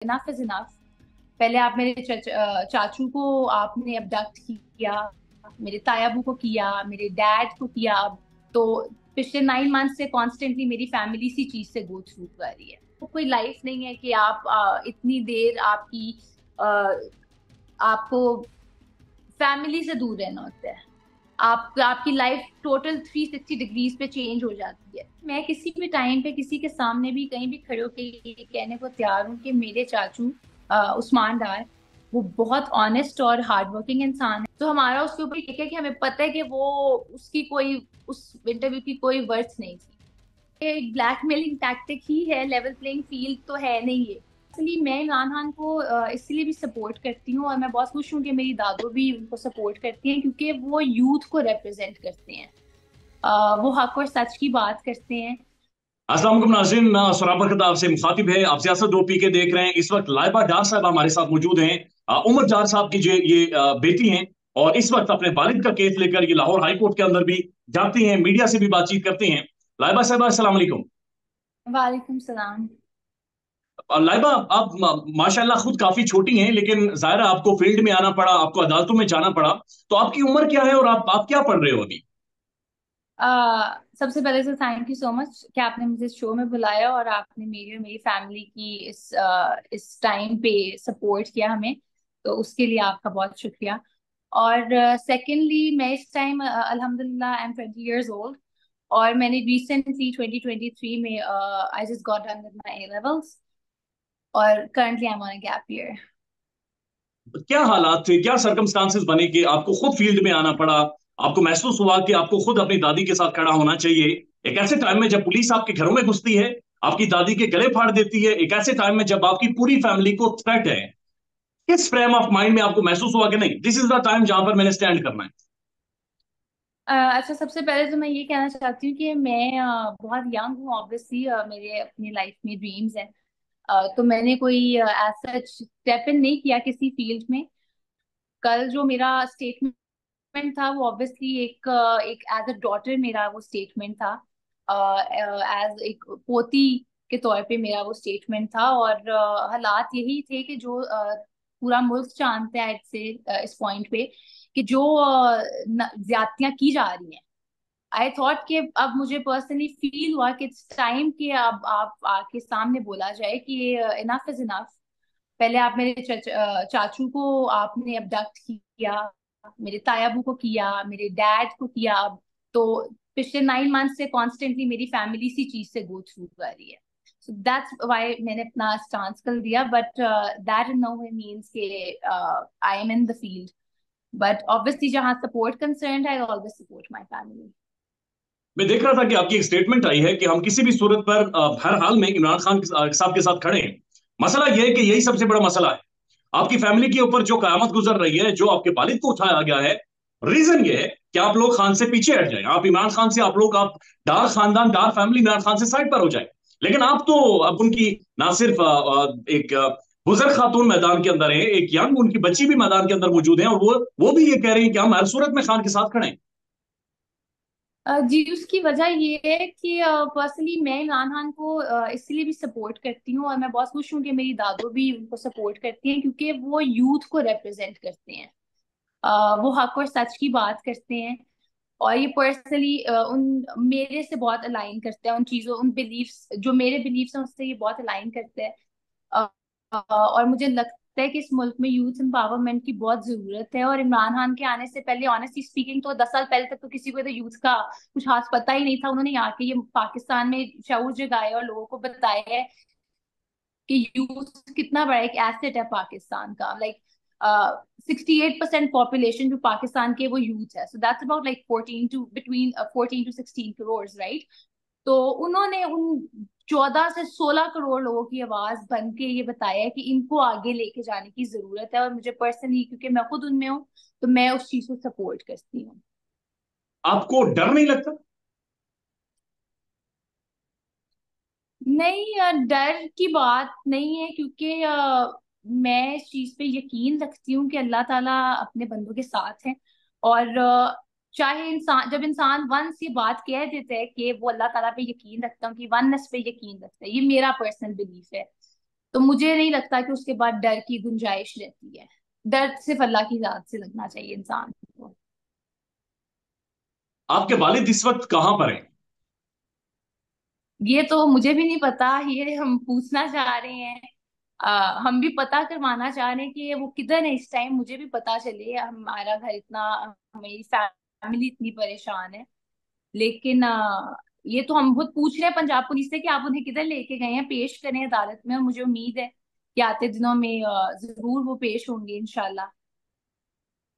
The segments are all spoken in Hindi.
Enough is enough. पहले आप मेरे चाचू को आपने अबडक्ट किया, मेरे तायाबू को किया, मेरे डैड को किया। अब तो पिछले 9 मंथ से कॉन्स्टेंटली मेरी फैमिली इसी चीज से गो थ्रू कर रही है। तो कोई लाइफ नहीं है कि आप इतनी देर अ, आपको फैमिली से दूर रहना होता है। आपकी लाइफ टोटल 360 डिग्रीज पे चेंज हो जाती है। मैं किसी भी टाइम पे किसी के सामने भी कहीं भी खड़े होकर ये कहने को तैयार हूँ कि मेरे चाचू उस्मान डार वो बहुत ऑनेस्ट और हार्ड वर्किंग इंसान है। तो हमारा उसके ऊपर ये है कि हमें पता है कि वो उसकी कोई उस इंटरव्यू की कोई वर्थ नहीं थी। ये एक ब्लैकमेलिंग टैक्टिक ही है, लेवल प्लेइंग फील्ड तो है नहीं ये। इसलिए मैं इमरान खान को इसलिए भी सपोर्ट करती हूँ और मैं बहुत खुश हूँ कि मेरी दादू भी उनको सपोर्ट करती हैं, क्योंकि वो यूथ को रिप्रेजेंट करते हैं। वो हक और सच की बात करते हैं। अस्सलाम वालेकुम नाज़रीन, सुराब बरकत आपसे मुखातिब है। आप सियासत 2 पी के देख रहे हैं। इस वक्त लाइबा डार साहब हमारे साथ मौजूद हैं। उमर डार साहब की जो ये बेटी हैं और इस वक्त अपने वालिद का केस लेकर ये लाहौर हाई कोर्ट के अंदर भी जाती हैं, मीडिया से भी बातचीत करती हैं। लाइबा साहब अस्सलाम वालेकुम। वालेकुम सलाम। लाइबा, आप माशाल्लाह खुद काफी छोटी हैं, लेकिन जाहिर है आपको फील्ड में आना पड़ा, आपको अदालतों में जाना पड़ा। तो आपकी उम्र क्या है और आप क्या पढ़ रहे हो अभी? सबसे पहले तो थैंक यू सो मच कि आपने मुझे शो में बुलाया और आपने मेरी और मेरी फैमिली की इस टाइम पे सपोर्ट किया हमें। तो उसके लिए आपका बहुत शुक्रिया। और सेकेंडली मैं इस टाइम अल्हम्दुलिल्लाह आई एम 20 years old। और मैंने रिसेंटली 2023 में I just got done with my A levels और currently I am on a gap year. क्या हालात थे, क्या सर्कमस्टांसेस बने कि आपको खुद फील्ड में आना पड़ा? आपको महसूस हुआ कि आपको खुद अपनी दादी के साथ खड़ा होना चाहिए एक ऐसे टाइम में जब पुलिस आपके घरों में घुसती है, आपकी दादी के गले फाड़ देती है, एक ऐसे टाइम में जब आपकी पूरी फैमिली को थ्रेट है? किस फ्रेम ऑफ माइंड में आपको महसूस हुआ कि नहीं, दिस इज द टाइम जहां पर मैंने स्टैंड करना है? अच्छा, सबसे पहले तो मैं ये कहना चाहती हूँ कि मैं बहुत यंग हूँ। ऑब्वियसली मेरे अपनी लाइफ में ड्रीम्स हैं। तो मैंने कोई एज सच स्टेप इन नहीं किया किसी फील्ड में। कल जो मेरा स्टेटमेंट था वो ऑब्वियसली एक एज अ डॉटर मेरा वो स्टेटमेंट था। एज एक पोती के तौर पे मेरा वो स्टेटमेंट था। और हालात यही थे कि जो पूरा मुल्क जानता है से इस पॉइंट पे कि जो ज्यादतियां की जा रही हैं। आई थॉट कि अब मुझे पर्सनली फील हुआ कि इट्स टाइम कि अब आप आके सामने बोला जाए कि इनफ इज इनफ। पहले आप मेरे चाचू को आपने अबडक्ट किया, मेरे तायाबू को किया, मेरे डैड को किया। अब तो पिछले 9 मंथ से कॉन्स्टेंटली मेरी फैमिली इसी चीज से गो थ्रू कर रही है। सो दैट्स व्हाई मैंने अपना स्टांस कर दिया। But that in no way means के I am in the field. But obviously जहाँ सपोर्ट कंसर्न है, I always support my family. मैं देख रहा था कि आपकी एक स्टेटमेंट आई है कि हम किसी भी सूरत पर हर हाल में इमरान खान साहब के साथ खड़े हैं। मसला यह है कि यही सबसे बड़ा मसला है। आपकी फैमिली के ऊपर जो कयामत गुजर रही है, जो आपके वालिद को उठाया गया है, रीजन ये है कि आप लोग खान से पीछे हट जाए, आप इमरान खान से, आप डार खानदान, डार फैमिली इमरान खान से साइड पर हो जाए। लेकिन आप तो अब उनकी ना सिर्फ एक बुजुर्ग खातून मैदान के अंदर है, एक यंग उनकी बच्ची भी मैदान के अंदर मौजूद है, और वो भी ये कह रही है कि हम हर सूरत में खान के साथ खड़े हैं। जी, उसकी वजह ये है कि पर्सनली मैं इमरान खान को इसलिए भी सपोर्ट करती हूँ और मैं बहुत खुश हूँ कि मेरी दादू भी उनको सपोर्ट करती हैं, क्योंकि वो यूथ को रिप्रेजेंट करते हैं। वो हक और सच की बात करते हैं। और ये पर्सनली उन मेरे से बहुत अलाइन करते हैं, उन चीजों उन बिलीफ्स जो मेरे बिलीफ्स हैं उससे ये बहुत अलाइन करते हैं। और मुझे लगता है कि इस मुल्क में यूथ एम्पावरमेंट की बहुत जरूरत है। और इमरान खान के आने से पहले ऑनेस्टली स्पीकिंग तो 10 साल पहले तक तो किसी को तो यूथ का कुछ खास पता ही नहीं था। उन्होंने आके ये पाकिस्तान में शऊर जगाया और लोगों को बताया है कि यूथ कितना बड़ा एक एसेट है पाकिस्तान का। लाइक 68% पॉपुलेशन जो पाकिस्तान के वो यूथ है। So that's about like 14 to 16 right. तो उन्होंने उन 14 से 16 करोड़ लोगों की आवाज बन के ये बताया है कि इनको आगे लेके जाने की जरूरत है। और मुझे पर्सनली, क्योंकि मैं खुद उनमें हूँ, तो मैं उस चीज को सपोर्ट करती हूँ। आपको डर नहीं लगता? नहीं, डर की बात नहीं है, क्योंकि मैं इस चीज पे यकीन रखती हूँ कि अल्लाह ताला अपने बंदों के साथ है। और चाहे इंसान, जब इंसान वंस ये बात कह देता है कि वो अल्लाह ताला पे यकीन रखता हूँ, कि वननेस पे यकीन रखता है, ये मेरा पर्सनल बिलीफ है। तो मुझे नहीं लगता कि उसके बाद डर की गुंजाइश रहती है। डर सिर्फ अल्लाह की जात से लगना चाहिए इंसान को। आपके वालिद इस वक्त कहाँ पर हैं? ये तो मुझे भी नहीं पता, ये हम पूछना चाह रहे हैं। हम भी पता करवाना चाह रहे हैं कि वो किधर है इस टाइम, मुझे भी पता चले। हमारा घर इतना, मेरी फैमिली इतनी परेशान है। लेकिन ये तो हम खुद पूछ रहे हैं पंजाब पुलिस से कि आप उन्हें किधर लेके गए हैं, पेश करें अदालत में। और मुझे उम्मीद है कि आते दिनों में जरूर वो पेश होंगे इंशाल्लाह।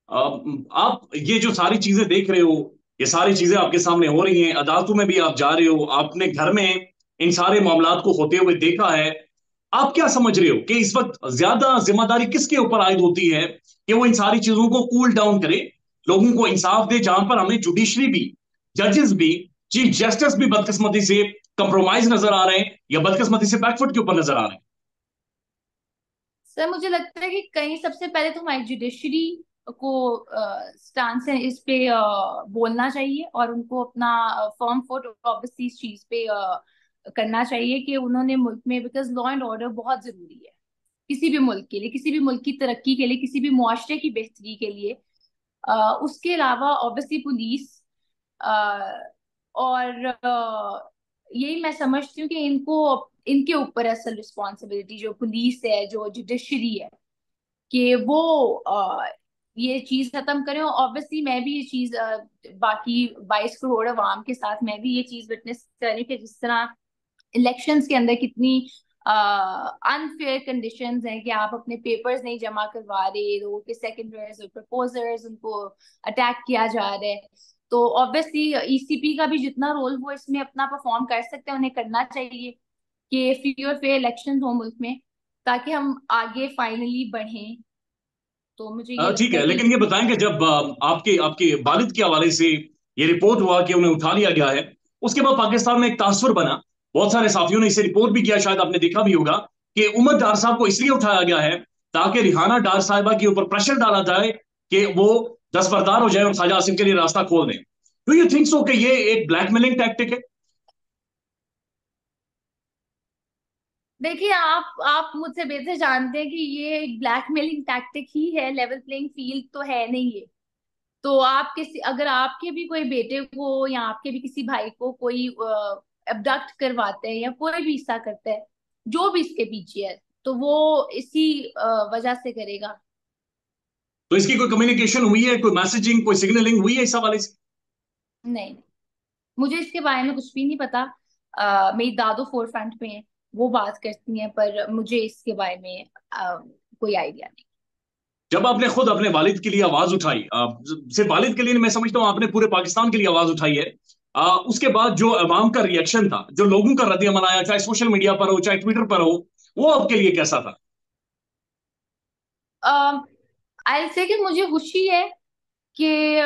आप ये जो सारी चीजें देख रहे हो, ये सारी चीजें आपके सामने हो रही हैं, अदालतों में भी आप जा रहे हो, आपने घर में इन सारे मामलात को होते हुए देखा है। आप क्या समझ रहे हो कि इस वक्त ज्यादा जिम्मेदारी किसके ऊपर आयद होती है कि वो इन सारी चीजों को कूल डाउन करे, लोगों को इंसाफ दे, जहां पर हमें जुडिशरी भी, जजेस भी, चीफ जस्टिस भी बदकिस्मती से कंप्रोमाइज नजर आ रहे हैं या बदकिस्मती से बैकफुट के ऊपर नजर आ रहे हैं? सर मुझे लगता है कि कहीं सबसे पहले तो हमारी जुडिशरी को स्टांस है इस पे बोलना चाहिए, और उनको अपना फर्म फुट ऑब्वियसली इस चीज पे करना चाहिए कि उन्होंने मुल्क में, बिकॉज लॉ एंड ऑर्डर बहुत जरूरी है किसी भी मुल्क के लिए, किसी भी मुल्क की तरक्की के लिए, किसी भी मुआशरे की बेहतरी के लिए। उसके अलावा ऑब्वियसली पुलिस, और यही मैं समझती हूँ कि इनको, इनके ऊपर असल रिस्पॉन्सिबिलिटी, जो पुलिस है, जो जुडिशरी है, कि वो ये चीज खत्म करें। ऑब्वियसली मैं भी ये चीज बाकी 22 करोड़ अवाम के साथ मैं भी ये चीज विटनेस कर रही हूँ कि जिस तरह इलेक्शंस के अंदर कितनी अनफेयर कंडीशंस हैं, कि आप अपने पेपर्स नहीं जमा करवा रहे, लोगों के सेकेंडर्स और प्रपोजर्स, उनको अटैक किया जा रहा है। तो ऑब्वियसली ईसीपी का भी जितना रोल वो इसमें अपना परफॉर्म कर सकते हैं, उन्हें करना चाहिए कि फ्री और फेयर इलेक्शन हो मुल्क में, ताकि हम आगे फाइनली बढ़ें। तो मुझे ये ठीक लगता है है, कि लेकिन ये बताएं कि जब आपके आपके वालिद के हवाले से ये रिपोर्ट हुआ कि उन्हें उठा लिया गया है, उसके बाद पाकिस्तान में एक तासुर बना, बहुत सारे साथियों ने इसे रिपोर्ट भी किया, शायद आपने देखा भी होगा, कि उमर डार साहब को इसलिए उठाया गया है ताकि रिहाना डार साहिबा के ऊपर प्रेशर डाला जाए कि वो दस्तबरदार हो जाए और ख्वाजा आसिम के लिए रास्ता खोल दें। डू यू थिंक सो कि ये एक ब्लैकमेलिंग टैक्टिक है? देखिए, आप मुझसे बेहतर जानते हैं कि ये एक ब्लैकमेलिंग टैक्टिक ही है, लेवल प्लेइंग फील्ड तो है नहीं ये। तो आप किसी, अगर आपके भी कोई बेटे को या आपके भी किसी भाई को कोई अबडक्ट करवाते हैं या कोई भी हिस्सा करता है, जो भी इसके पीछे है, तो वो इसी वजह से करेगा। तो इसकी कोई कम्युनिकेशन हुई है, कोई मैसेजिंग, कोई सिग्नलिंग हुई है इस हवाले से? नहीं, मुझे इसके बारे में कुछ भी नहीं पता। मेरी दादो फोर फ्रंट पे हैं, वो बात करती हैं, पर मुझे इसके बारे में कोई आइडिया नहीं। जब आपने खुद अपने वालिद के लिए आवाज उठाई, सिर्फ वालिद के लिए नहीं, मैं समझता हूं आपने पूरे पाकिस्तान के लिए आवाज उठाई है, उसके बाद जो अवाम का रिएक्शन था, जो लोगों का रद्द अमल आया, चाहे सोशल मीडिया पर हो चाहे ट्विटर पर हो, वो आपके लिए कैसा था? आई से कि मुझे खुशी है कि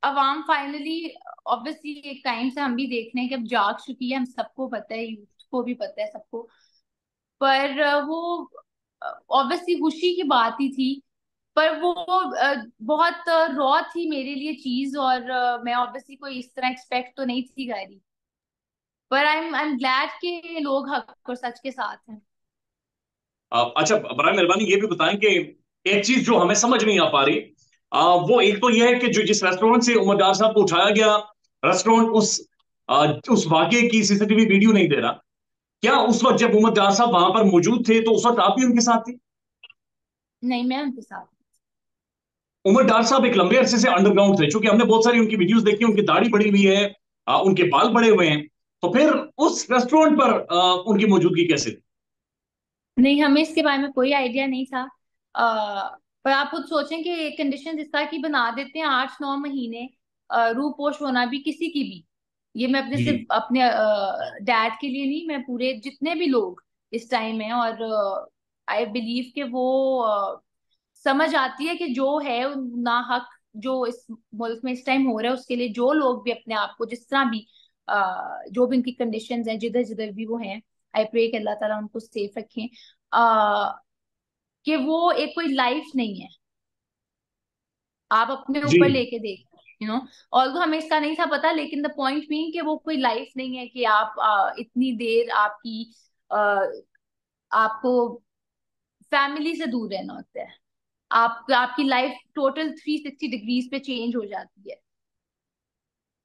अवाम फाइनली, ऑब्वियसली एक टाइम से हम भी देख रहे हैं कि अब जाग चुकी है, हम सबको पता है, यूथ को भी पता है सबको। पर वो ऑब्वियसली खुशी की बात ही थी, पर वो बहुत रॉ थी मेरे लिए चीज, और मैं ऑब्वियसली कोई इस तरह एक्सपेक्ट तो नहीं थी कर रही। पर आई एम ग्लैड कि लोग हक और सच के साथ हैं। अच्छा, बराए मेहरबानी ये भी बताएं कि एक चीज जो हमें समझ नहीं आ पा रही, वो एक तो ये है कि जो जिस रेस्टोरेंट से उमरदार साहब को उठाया गया, रेस्टोरेंट उस वाकये की सीसीटीवी वीडियो नहीं दे रहा। क्या उस वक्त जब उमरदार साहब वहां पर मौजूद थे तो उस वक्त आप भी उनके साथ थे? नहीं, मैं उनके साथ। उमर डार साहब एक लंबे अरसे से अंडरग्राउंड थे, क्योंकि हमने बहुत सारी उनकी वीडियोस देखी, उनकी दाढ़ी बढ़ी हुई है, उनके बाल बड़े हुए हैं। तो फिर उस रेस्टोरेंट पर उनकी मौजूदगी कैसे थी? नहीं, हमें इसके बारे में कोई आइडिया नहीं था। पर आप खुद सोचें कि कंडीशन इस तरह की बना देते हैं, 8-9 महीने रूपोश होना भी किसी की भी। ये मैं अपने, जी। सिर्फ अपने डैड के लिए नहीं, मैं पूरे जितने भी लोग इस टाइम है, और आई बिलीव कि वो समझ आती है कि जो है ना हक, जो इस मुल्क में इस टाइम हो रहा है, उसके लिए जो लोग भी अपने आप को जिस तरह भी जो भी उनकी कंडीशंस हैं, जिधर जिधर भी वो हैं, आई प्रे कि अल्लाह ताला उनको सेफ रखें। कि वो एक कोई लाइफ नहीं है, आप अपने जी। ऊपर लेके देख, और हमें इसका नहीं था पता, लेकिन द पॉइंट बीइंग कि वो कोई लाइफ नहीं है कि आप इतनी देर आपकी आपको फैमिली से दूर रहना होता है। आपकी लाइफ टोटल 360 डिग्रीज पे चेंज हो जाती है।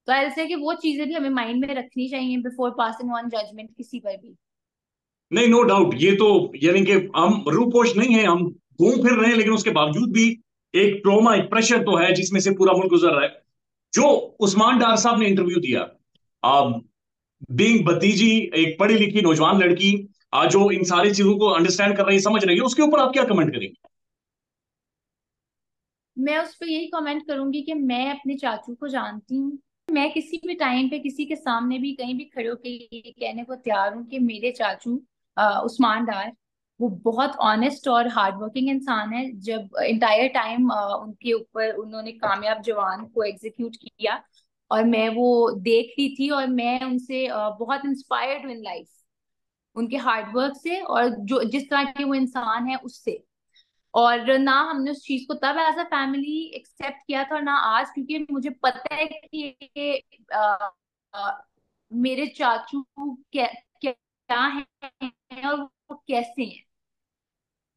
तो ऐसे कि वो चीजें भी हमें माइंड में रखनी चाहिए बिफोर पासिंग ऑन जजमेंट किसी पर भी। नहीं, नो डाउट, ये तो यानी कि हम रूपोश नहीं है, हम घूम फिर रहे हैं, लेकिन उसके बावजूद भी एक ट्रोमा, एक प्रेशर तो है जिसमें से पूरा मुल्क गुजर रहा है। जो उस्मान डार साहब ने इंटरव्यू दिया, बीइंग भतीजी, एक पढ़ी लिखी नौजवान लड़की, जो इन सारी चीजों को अंडरस्टैंड कर रही है, समझ रही है, उसके ऊपर आप क्या कमेंट करेंगे? मैं उस पर यही कमेंट करूंगी कि मैं अपने चाचू को जानती हूँ। मैं किसी भी टाइम पे किसी के सामने भी कहीं भी खड़े होकर ये कहने को तैयार हूँ कि मेरे चाचू उस्मान डार वो बहुत ऑनेस्ट और हार्ड वर्किंग इंसान है। जब इंटायर टाइम उनके ऊपर उन्होंने कामयाब जवान को एग्जीक्यूट किया और मैं वो देख रही थी, और मैं उनसे बहुत इंस्पायर्ड हूँ इन लाइफ, उनके हार्ड वर्क से और जो जिस तरह के वो इंसान है उससे। और ना हमने उस चीज को तब एज अ फैमिली एक्सेप्ट किया था और ना आज, क्योंकि मुझे पता है कि ये मेरे चाचू क्या क्या हैं और वो कैसे हैं।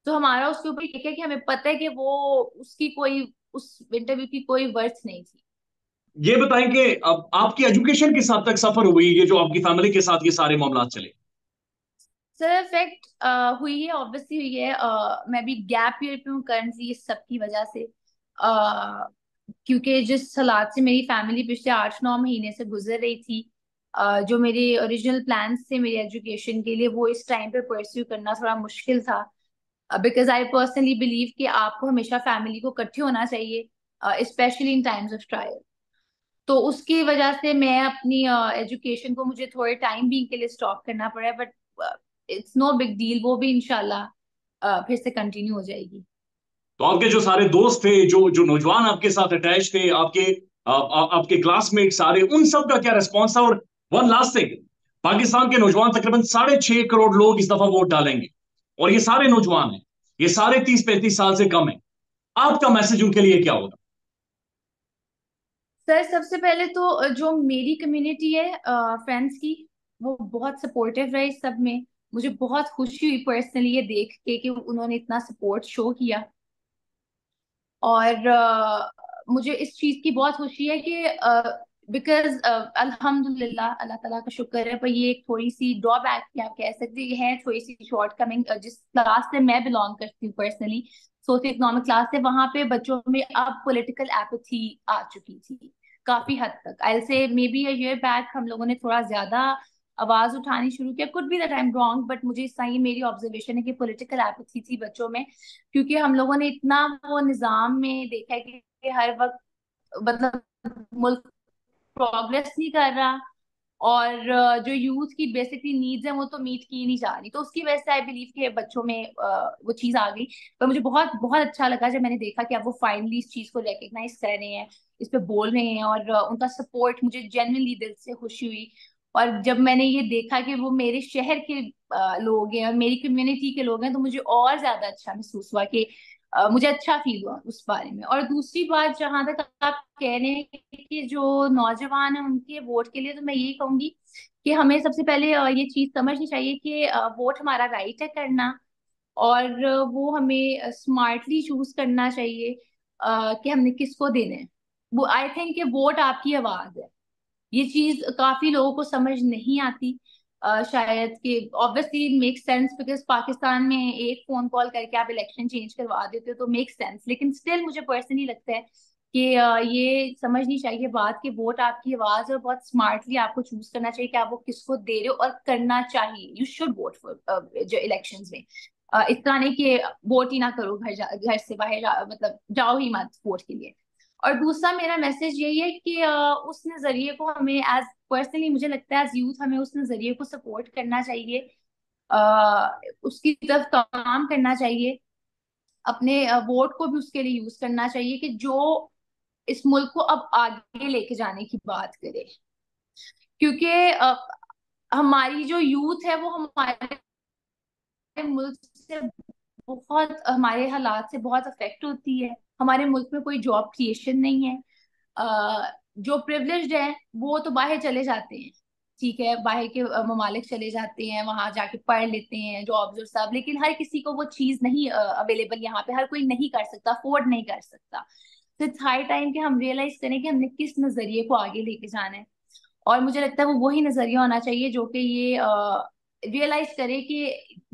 तो हमारा उसके ऊपर ये है कि हमें पता है कि वो उसकी कोई उस इंटरव्यू की कोई वर्थ नहीं थी। ये बताएं कि अब आपकी एजुकेशन किस हद तक सफर हुई, ये जो आपकी फैमिली के साथ ये सारे मामला चले? सर इफेक्ट हुई है, ऑब्वियसली हुई है। मैं भी गैप ईयर पे हूँ करंटली इस सब की वजह से। क्योंकि जिस हालात से मेरी फैमिली पिछले 8-9 महीने से गुजर रही थी, जो मेरे ओरिजिनल प्लान्स थे मेरी एजुकेशन के लिए, वो इस टाइम पे परस्यू करना थोड़ा मुश्किल था। बिकॉज आई पर्सनली बिलीव कि आपको हमेशा फैमिली को इकट्ठे होना चाहिए, specially in times of trial. तो उसकी वजह से मैं अपनी एजुकेशन को मुझे थोड़े टाइम भी के लिए स्टॉप करना पड़ा, but it's no big deal, वो भी इंशाल्लाह फिर से कंटिन्यू हो जाएगी। तो आपके जो सारे दोस्त थे, जो जो नौजवान आपके साथ अटैच थे, आपके क्लासमेट सारे, उन सब का क्या रिस्पॉन्स था? और वन लास्ट थिंग, पाकिस्तान के नौजवान तकरीबन 6.5 करोड़ लोग इस दफा वोट डालेंगे, और ये सारे नौजवान हैं, ये सारे 30-35 साल से कम है। आपका मैसेज उनके लिए क्या होगा? सर सबसे पहले तो जो मेरी कम्युनिटी है फ्रेंड्स की, वो बहुत सपोर्टिव रहे इस सब में। मुझे बहुत खुशी हुई पर्सनली ये देख के कि उन्होंने इतना सपोर्ट शो किया। और मुझे इस चीज की बहुत खुशी है कि बिकॉज अल्हम्दुलिल्लाह, अल्लाह ताला का शुक्र है, पर ये एक थोड़ी सी ड्रॉबैक की आप कह सकते हैं, है थोड़ी सी शॉर्ट कमिंग। जिस क्लास से मैं बिलोंग करती हूँ पर्सनली, सोशो इकोनॉमिक क्लास से, वहां पे बच्चों में अब पॉलिटिकल एपैथी आ चुकी थी काफी हद तक। आई से may be a year back हम लोगों ने थोड़ा ज्यादा आवाज उठानी शुरू किया, could be that I am wrong, but मुझे इस ये मेरी ऑब्जर्वेशन है कि पॉलिटिकल एपैथी थी बच्चों में। क्योंकि हम लोगों ने इतना वो निजाम में देखा है कि हर वक्त मतलब मुल्क प्रोग्रेस नहीं कर रहा, और जो यूथ की बेसिकली नीड्स है वो तो मीट की नहीं जा रही। तो उसकी वजह से आई बिलीव कि बच्चों में वो चीज आ गई। पर मुझे बहुत बहुत अच्छा लगा जब मैंने देखा कि अब वो फाइनली इस चीज को रिकग्नाइज कर रहे हैं, इस पे बोल रहे हैं, और उनका सपोर्ट मुझे जेन्युइनली दिल से खुशी हुई। और जब मैंने ये देखा कि वो मेरे शहर के लोग हैं और मेरी कम्युनिटी के लोग हैं, तो मुझे और ज्यादा अच्छा महसूस हुआ कि मुझे अच्छा फील हुआ उस बारे में। और दूसरी बात, जहां तक आप कह रहे हैं कि जो नौजवान है उनके वोट के लिए, तो मैं यही कहूंगी कि हमें सबसे पहले ये चीज समझनी चाहिए कि वोट हमारा राइट है करना, और वो हमें स्मार्टली चूज करना चाहिए कि हमने किसको देना है। वो आई थिंक कि वोट आपकी आवाज है। ये चीज काफी लोगों को समझ नहीं आती, शायद कि obviously make sense because Pakistan में एक फोन कॉल करके आप इलेक्शन चेंज करवा देते हो तो मेक सेंस, लेकिन स्टिल मुझे पर्सनली लगता है कि ये समझनी चाहिए बात कि वोट आपकी आवाज है, और बहुत स्मार्टली आपको चूज करना चाहिए कि आप वो किसको दे रहे हो, और करना चाहिए। यू शुड वोट फॉर जो इलेक्शंस में। इस तरह नहीं कि वोट ही ना करो, घर से बाहर मतलब जाओ ही मत वोट के लिए। और दूसरा मेरा मैसेज यही है कि उस नजरिए को हमें एज पर्सनली मुझे लगता है एज यूथ हमें उस नजरिए को सपोर्ट करना चाहिए, उसकी तरफ काम करना चाहिए, अपने वोट को भी उसके लिए यूज करना चाहिए कि जो इस मुल्क को अब आगे लेके जाने की बात करे। क्योंकि हमारी जो यूथ है वो हमारे मुल्क से बहुत, हमारे हालात से बहुत अफेक्ट होती है। हमारे मुल्क में कोई जॉब क्रिएशन नहीं है। जो प्रिविलेज्ड है वो तो बाहर चले जाते हैं, ठीक है, बाहर के ममालिक चले जाते हैं, वहां जाके पढ़ लेते हैं जॉब्स और सब, लेकिन हर किसी को वो चीज नहीं अवेलेबल यहाँ पे, हर कोई नहीं कर सकता, अफोर्ड नहीं कर सकता। तो इट्स हाई टाइम कि हम रियलाइज करें कि हमने किस नजरिए को आगे लेके जाना है। और मुझे लगता है वो वही नजरिया होना चाहिए जो कि ये रियलाइज करे कि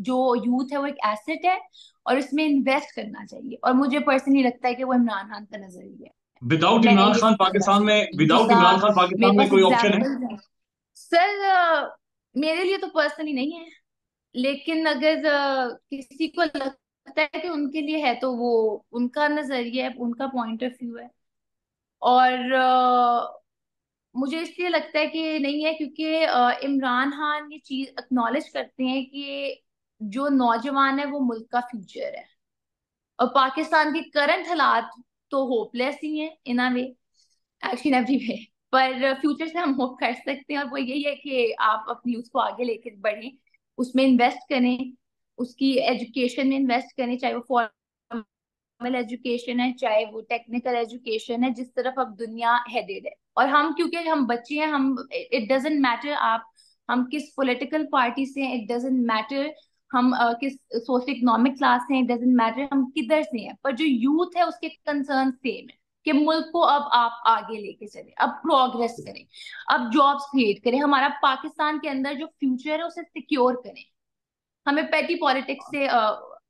जो यूथ है वो एक एसेट है और इसमें इन्वेस्ट करना चाहिए। और मुझे पर्सनली लगता है कि वो इमरान खान का नजरिया है। विदाउट मैं इमरान ये खान समझना पाकिस्तान में, चाहती हूँ। विदाउट दूसरा, इमरान खान मेरे पाकिस्तान में पास कोई ऑप्शन है? एग्जाम्पल है सर। मेरे लिए तो पर्सनली नहीं है, लेकिन अगर किसी को लगता है कि उनके लिए है, तो वो उनका नजरिया है, उनका पॉइंट ऑफ व्यू है। और मुझे इसलिए लगता है कि नहीं है क्योंकि इमरान खान ये चीज एक्नॉलेज करते हैं कि जो नौजवान है वो मुल्क का फ्यूचर है। और पाकिस्तान के करंट हालात तो होपलेस ही हैं इन अ वे, एक्शन एवरी वे। पर फ्यूचर से हम होप कर सकते हैं, और वो यही है कि आप अपनी उसको आगे लेकर बढ़ें, उसमें इन्वेस्ट करें, उसकी एजुकेशन में इन्वेस्ट करें, चाहे वो फॉर्मल एजुकेशन है चाहे वो टेक्निकल एजुकेशन है, जिस तरफ अब दुनिया हेडेड है। और हम क्योंकि हम बच्चे हैं, हम, इट डजेंट मैटर आप हम किस पॉलिटिकल पार्टी से हैं, इट डजेंट मैटर हम किस सोशो इकोनॉमिक क्लास से हैं, इट डजेंट मैटर हम किधर से हैं, पर जो यूथ है उसके कंसर्न सेम है कि मुल्क को अब आप आगे लेके चले, अब प्रोग्रेस करें, अब जॉब्स क्रिएट करें, हमारा पाकिस्तान के अंदर जो फ्यूचर है उसे सिक्योर करें। हमें पेटी पॉलिटिक्स से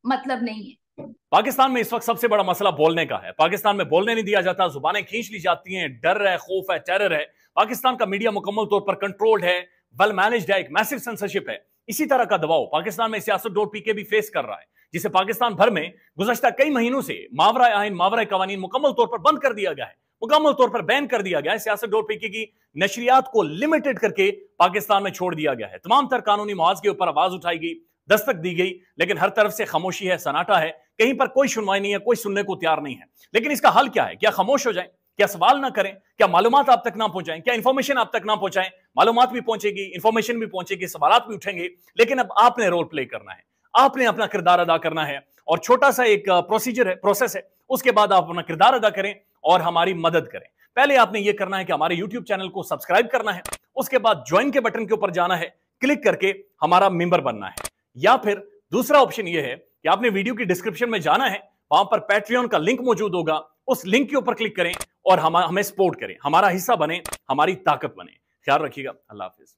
मतलब नहीं है। पाकिस्तान में इस वक्त सबसे बड़ा मसला बोलने का है। पाकिस्तान में बोलने नहीं दिया जाता, जुबानें खींच ली जाती हैं, डर है, खौफ है, टेरर है। पाकिस्तान का मीडिया मुकम्मल तौर पर कंट्रोल्ड है, वेल मैनेज्ड है, एक मैसिव सेंसरशिप है। इसी तरह का दबाव पाकिस्तान में सियासत.pk भी फेस कर रहा है, जिसे पाकिस्तान भर में गुज़श्ता कई महीनों से मावरा आइन, मावरा कवानीन मुकम्मल तौर पर बंद कर दिया गया है, मुकम्मल तौर पर बैन कर दिया गया है। सियासत.pk की नशरियात को लिमिटेड करके पाकिस्तान में छोड़ दिया गया है। तमाम तर कानूनी मुआवजे के ऊपर आवाज उठाई गई, दस्तक दी गई, लेकिन हर तरफ से खामोशी है, सन्नाटा है, कहीं पर कोई सुनवाई नहीं है, कोई सुनने को तैयार नहीं है। लेकिन इसका हल क्या है? क्या खामोश हो जाएं? क्या सवाल ना करें? क्या मालूमात आप तक ना पहुंचाएं? क्या इंफॉर्मेशन आप तक ना पहुंचाएं? मालूमात भी पहुंचेगी, इंफॉर्मेशन भी पहुंचेगी, सवालात भी उठेंगे, लेकिन अब आपने रोल प्ले करना है, आपने अपना किरदार अदा करना है। और छोटा सा एक प्रोसीजर है, प्रोसेस है, उसके बाद आप अपना किरदार अदा करें और हमारी मदद करें। पहले आपने यह करना है कि हमारे यूट्यूब चैनल को सब्सक्राइब करना है, उसके बाद ज्वाइन के बटन के ऊपर जाना है, क्लिक करके हमारा मेंबर बनना है। या फिर दूसरा ऑप्शन यह है कि आपने वीडियो की डिस्क्रिप्शन में जाना है, वहां पर पैट्रियन का लिंक मौजूद होगा, उस लिंक के ऊपर क्लिक करें और हमें सपोर्ट करें, हमारा हिस्सा बने, हमारी ताकत बने। ख्याल रखिएगा। अल्लाह हाफिज।